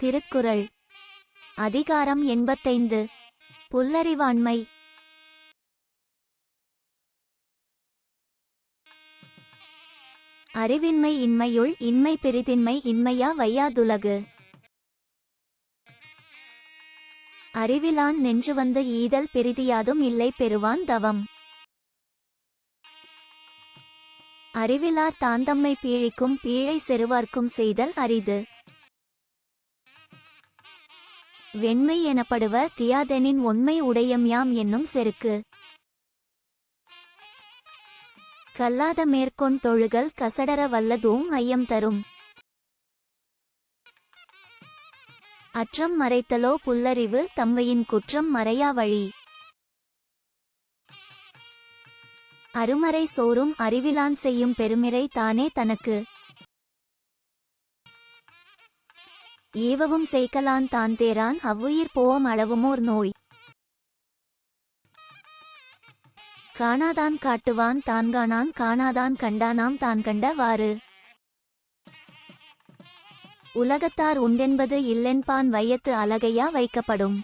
திருக்குறள் அதிகாரம் 85 புல்லறிவாண்மை. அறிவின்மை இன்மையுள் இன்மை பெரிதின்மை இன்மையா வையாதுலகு. அறிவிலான் நெஞ்சுவந்து ஈதல் பெரிதியாதும் இல்லை பெறுவான் தவம். அறிவிலார் தாந்தம்மை பீழிக்கும் பீழை செருவார்க்கும் செய்தல் அரிது. வெண்மை எனப்படுவ தியாதெனின் ஒண்மை உடையம் யாம் என்னும் செருக்கு. கல்லாத மேற்கொண் தொழுகல் கசடர வல்லதூம் ஐயம் தரும். அற்றம் மறைத்தலோ புல்லறிவு தம்மையின் குற்றம் மறையா வழி. அருமறை சோறும் அறிவிலான் செய்யும் பெருமிறை தானே தனக்கு. ஏவவும் செய்கலான் தான் தேரான் அவ்வுயிர் போவம் அளவுமோர் நோய். காணாதான் காட்டுவான் தான்காணான் காணாதான் கண்டானாம் தான் கண்ட வாறு. உலகத்தார் உண்டென்பது இல்லென்பான் வையத்து அலகையா வைக்கப்படும்.